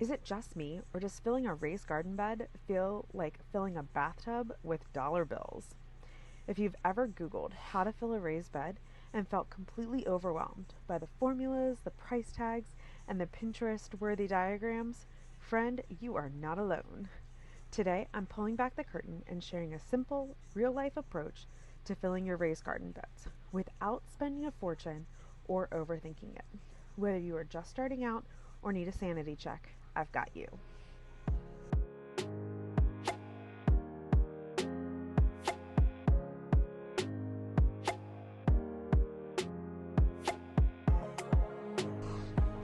Is it just me, or does filling a raised garden bed feel like filling a bathtub with dollar bills? If you've ever Googled how to fill a raised bed and felt completely overwhelmed by the formulas, the price tags, and the Pinterest worthy diagrams, friend, you are not alone. Today, I'm pulling back the curtain and sharing a simple, real life approach to filling your raised garden beds without spending a fortune or overthinking it. Whether you are just starting out or need a sanity check, I've got you.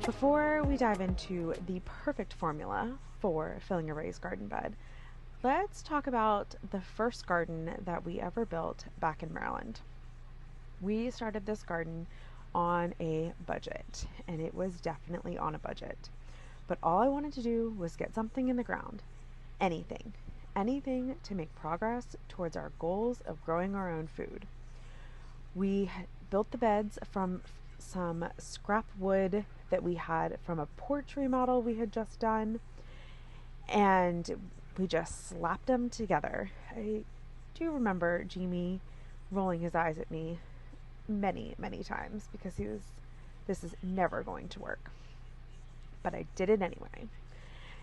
Before we dive into the perfect formula for filling a raised garden bed, let's talk about the first garden that we ever built back in Maryland. We started this garden on a budget, and it was definitely on a budget. But all I wanted to do was get something in the ground. Anything to make progress towards our goals of growing our own food. We built the beds from some scrap wood that we had from a porch remodel we had just done, and we just slapped them together. I do remember Jamie rolling his eyes at me many times because this is never going to work. But I did it anyway.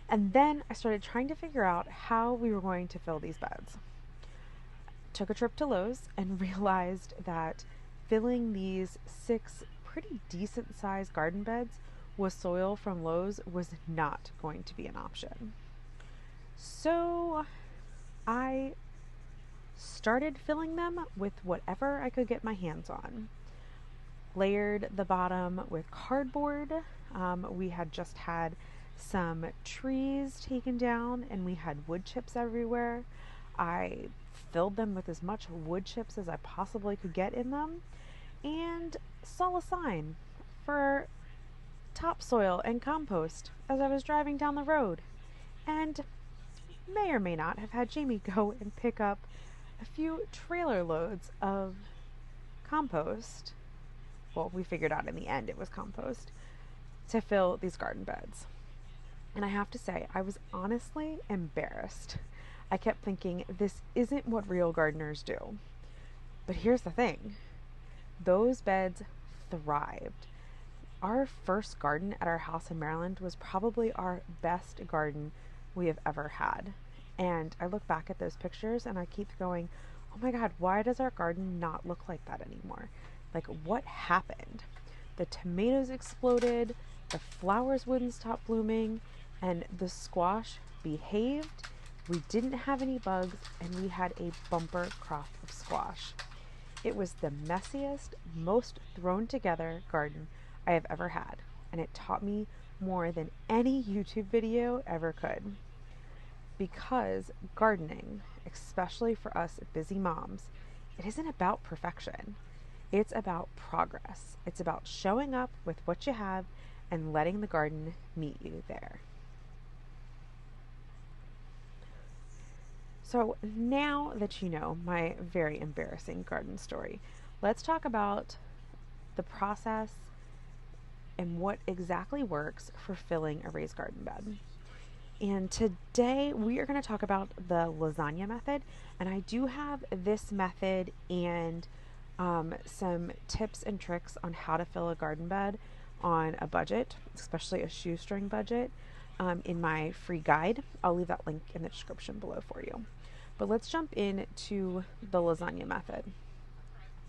And then I started trying to figure out how we were going to fill these beds. Took a trip to Lowe's and realized that filling these 6 pretty decent sized garden beds with soil from Lowe's was not going to be an option. So I started filling them with whatever I could get my hands on. Layered the bottom with cardboard. We had just had some trees taken down and we had wood chips everywhere. I filled them with as much wood chips as I possibly could get in them and saw a sign for topsoil and compost as I was driving down the road, and may or may not have had Jamie go and pick up a few trailer loads of compost. Well, we figured out in the end it was compost to fill these garden beds. And I have to say, I was honestly embarrassed. I kept thinking, this isn't what real gardeners do. But here's the thing. Those beds thrived. Our first garden at our house in Maryland was probably our best garden we have ever had. And I look back at those pictures and I keep going, oh my God, why does our garden not look like that anymore? Like, what happened? The tomatoes exploded, the flowers wouldn't stop blooming, and the squash behaved. We didn't have any bugs, and we had a bumper crop of squash. It was the messiest, most thrown together garden I have ever had, and it taught me more than any YouTube video ever could. Because gardening, especially for us busy moms, it isn't about perfection. It's about progress. It's about showing up with what you have and letting the garden meet you there. So now that you know my very embarrassing garden story, let's talk about the process and what exactly works for filling a raised garden bed. And today we are going to talk about the Lasagna Method, and I do have this method and some tips and tricks on how to fill a garden bed on a budget, especially a shoestring budget, in my free guide. I'll leave that link in the description below for you. But let's jump into the Lasagna Method.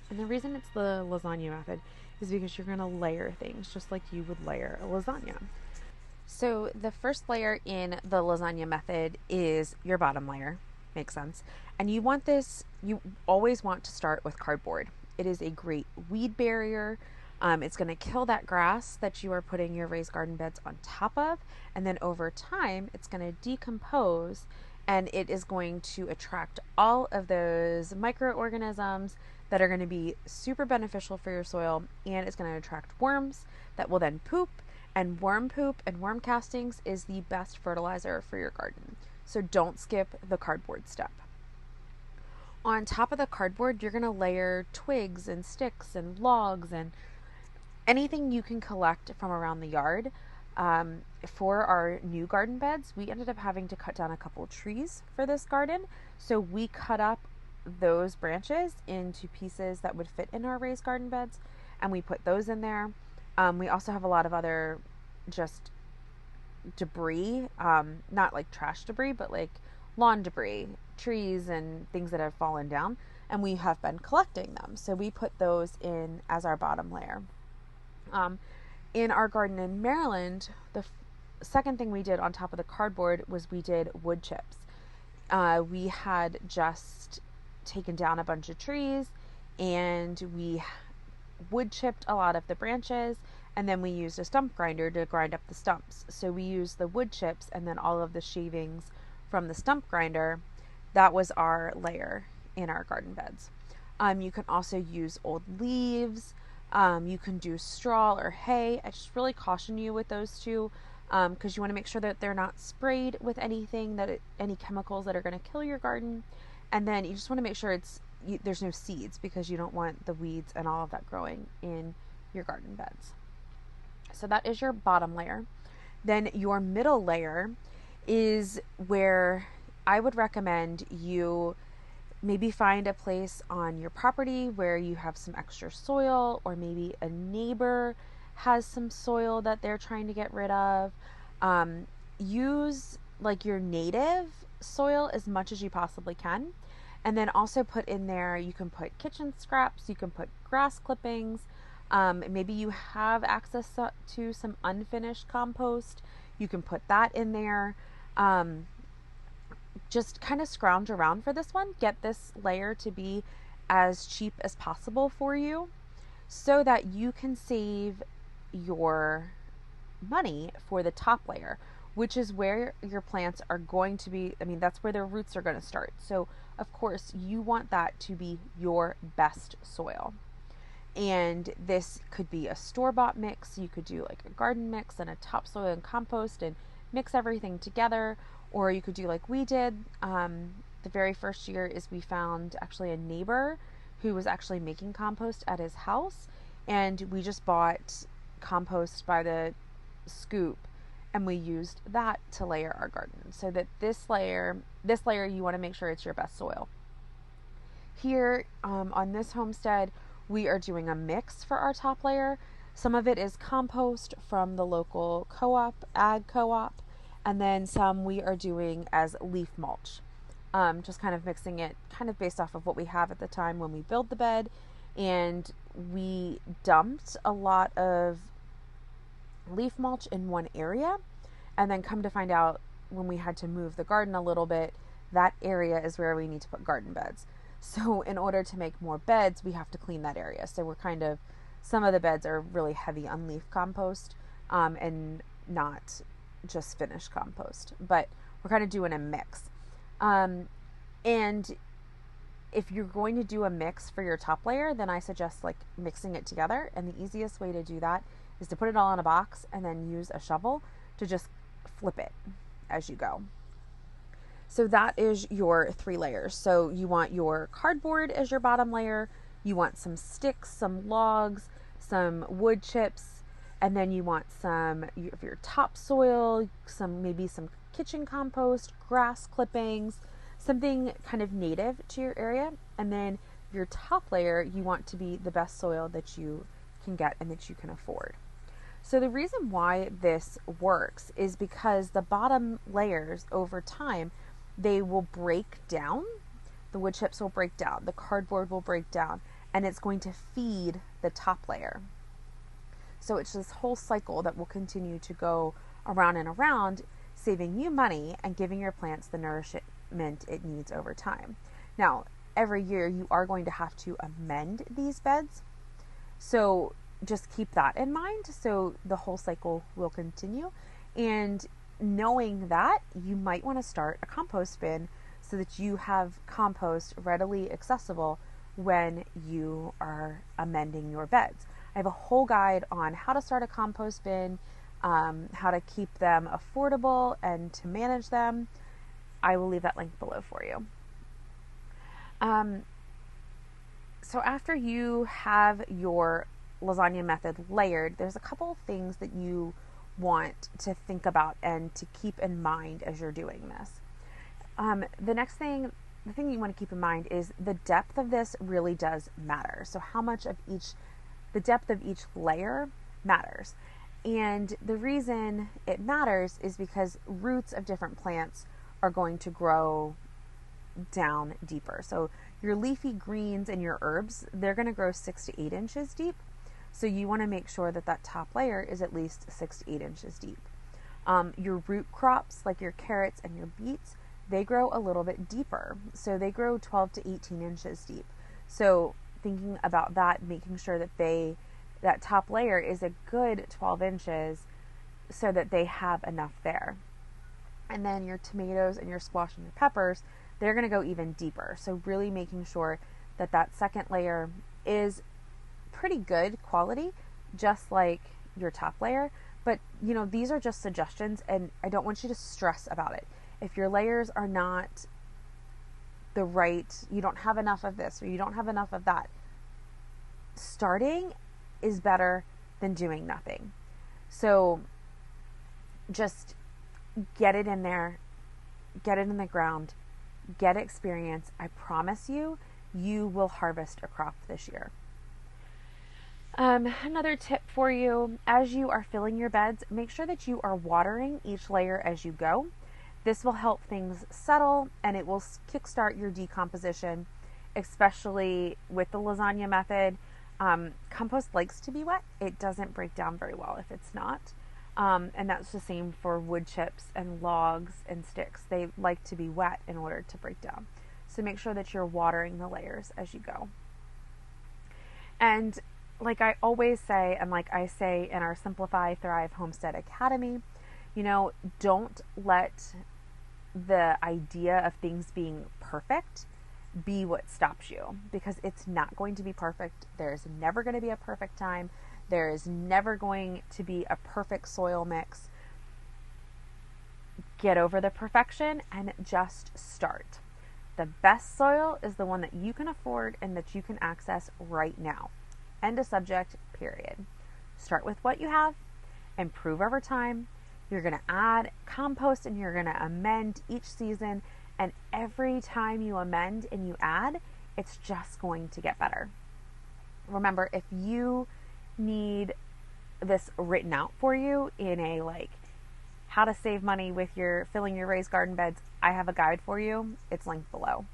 And the reason it's the Lasagna Method is because you're going to layer things just like you would layer a lasagna. So the first layer in the Lasagna Method is your bottom layer. Makes sense. And you always want to start with cardboard. It is a great weed barrier. It's going to kill that grass that you are putting your raised garden beds on top of. And then over time, it's going to decompose and it is going to attract all of those microorganisms that are going to be super beneficial for your soil. And it's going to attract worms that will then poop. And worm poop and worm castings is the best fertilizer for your garden. So don't skip the cardboard step. On top of the cardboard, you're going to layer twigs and sticks and logs and anything you can collect from around the yard. For our new garden beds, we ended up having to cut down a couple trees for this garden. So we cut up those branches into pieces that would fit in our raised garden beds, and we put those in there. We also have a lot of other just debris, not like trash debris, but like lawn debris, trees and things that have fallen down, and we have been collecting them. So we put those in as our bottom layer. In our garden in Maryland, the second thing we did on top of the cardboard was we did wood chips. We had just taken down a bunch of trees, and we wood chipped a lot of the branches, and then we used a stump grinder to grind up the stumps. So we used the wood chips and then all of the shavings from the stump grinder. That was our layer in our garden beds. You can also use old leaves. You can do straw or hay. I just really caution you with those two, because you want to make sure that they're not sprayed with anything any chemicals that are going to kill your garden. And then you just want to make sure there's no seeds, because you don't want the weeds and all of that growing in your garden beds. So that is your bottom layer. Then your middle layer is where I would recommend you maybe find a place on your property where you have some extra soil, or maybe a neighbor has some soil that they're trying to get rid of. Use like your native soil as much as you possibly can. And then also put in there, you can put kitchen scraps, you can put grass clippings. Maybe you have access to some unfinished compost. You can put that in there. Just kind of scrounge around for this one. Get this layer to be as cheap as possible for you, so that you can save your money for the top layer, which is where your plants are going to be. That's where their roots are going to start. So of course you want that to be your best soil. And this could be a store-bought mix. You could do like a garden mix and a topsoil and compost and mix everything together. Or you could do like we did. The very first year is we found actually a neighbor who was actually making compost at his house. And we just bought compost by the scoop, and we used that to layer our garden. So that this layer you want to make sure it's your best soil. Here on this homestead, we are doing a mix for our top layer. Some of it is compost from the local ag co-op, and then some we are doing as leaf mulch. Just kind of mixing it kind of based off of what we have at the time when we build the bed. And we dumped a lot of leaf mulch in one area, and then come to find out when we had to move the garden a little bit, that area is where we need to put garden beds. So in order to make more beds, we have to clean that area. So some of the beds are really heavy on leaf compost, and not just finished compost, but we're kind of doing a mix. And if you're going to do a mix for your top layer, then I suggest like mixing it together. And the easiest way to do that is to put it all in a box and then use a shovel to just flip it as you go. So that is your 3 layers. So you want your cardboard as your bottom layer. You want some sticks, some logs, some wood chips, and then you want some of your topsoil, maybe some kitchen compost, grass clippings, something kind of native to your area. And then your top layer, you want to be the best soil that you can get and that you can afford. So the reason why this works is because the bottom layers over time, they will break down. The wood chips will break down, the cardboard will break down, and it's going to feed the top layer. So it's this whole cycle that will continue to go around and around, saving you money and giving your plants the nourishment it needs over time. Now, every year you are going to have to amend these beds. So just keep that in mind. So the whole cycle will continue. And knowing that, you might want to start a compost bin so that you have compost readily accessible when you are amending your beds. I have a whole guide on how to start a compost bin, how to keep them affordable and to manage them. I will leave that link below for you. So after you have your Lasagna Method layered, there's a couple of things that you want to think about and to keep in mind as you're doing this. The thing you want to keep in mind is the depth of this really does matter. So how much of the depth of each layer matters. And the reason it matters is because roots of different plants are going to grow down deeper. So your leafy greens and your herbs, they're going to grow 6 to 8 inches deep. So you want to make sure that that top layer is at least 6 to 8 inches deep. Your root crops, like your carrots and your beets, they grow a little bit deeper. So they grow 12 to 18 inches deep. So thinking about that, making sure that that top layer is a good 12 inches so that they have enough there. And then your tomatoes and your squash and your peppers, they're going to go even deeper. So really making sure that that second layer is pretty good quality, just like your top layer. But, these are just suggestions, and I don't want you to stress about it. If your layers are not the right, you don't have enough of this or you don't have enough of that, starting is better than doing nothing. So just get it in there, get it in the ground, get experience. I promise you, you will harvest a crop this year. Another tip for you, as you are filling your beds, make sure that you are watering each layer as you go. This will help things settle and it will kickstart your decomposition, especially with the Lasagna Method. Compost likes to be wet. It doesn't break down very well if it's not. And that's the same for wood chips and logs and sticks. They like to be wet in order to break down. So make sure that you're watering the layers as you go. And like I always say, and like I say in our Simplify Thrive Homestead Academy, don't let the idea of things being perfect be what stops you, because it's not going to be perfect. There's never going to be a perfect time. There is never going to be a perfect soil mix. Get over the perfection and just start. The best soil is the one that you can afford and that you can access right now. End of subject, period. Start with what you have, improve over time. You're going to add compost and you're going to amend each season. And every time you amend and you add, it's just going to get better. Remember, if you need this written out for you in a how to save money with your filling your raised garden beds, I have a guide for you. It's linked below.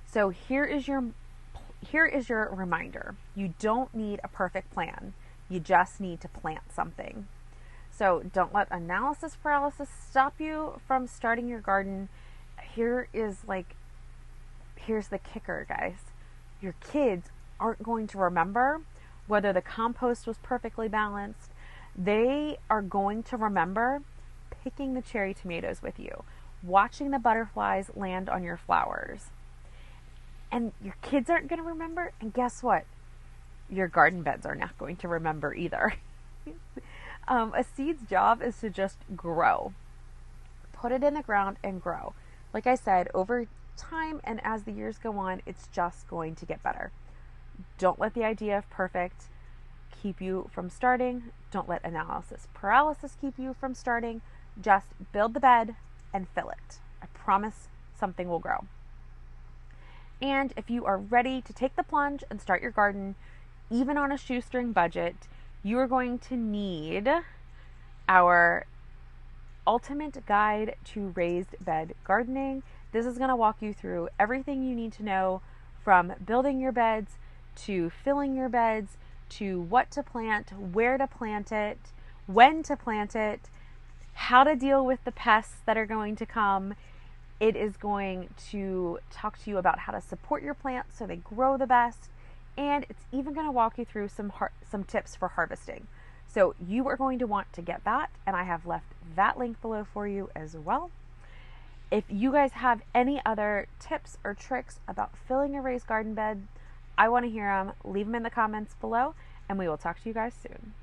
So here is your reminder. You don't need a perfect plan. You just need to plant something. So don't let analysis paralysis stop you from starting your garden. Here's the kicker, guys. Your kids aren't going to remember whether the compost was perfectly balanced. They are going to remember picking the cherry tomatoes with you, watching the butterflies land on your flowers. And your kids aren't going to remember. And guess what? Your garden beds are not going to remember either. A seed's job is to just grow. Put it in the ground and grow. Like I said, over time and as the years go on, it's just going to get better. Don't let the idea of perfect keep you from starting. Don't let analysis paralysis keep you from starting. Just build the bed and fill it. I promise something will grow. And if you are ready to take the plunge and start your garden, even on a shoestring budget, you are going to need our ultimate guide to raised bed gardening. This is going to walk you through everything you need to know, from building your beds to filling your beds to what to plant, where to plant it, when to plant it, how to deal with the pests that are going to come. It is going to talk to you about how to support your plants so they grow the best, and it's even going to walk you through some tips for harvesting. So you are going to want to get that, and I have left that link below for you as well. If you guys have any other tips or tricks about filling a raised garden bed, I want to hear them. Leave them in the comments below, and we will talk to you guys soon.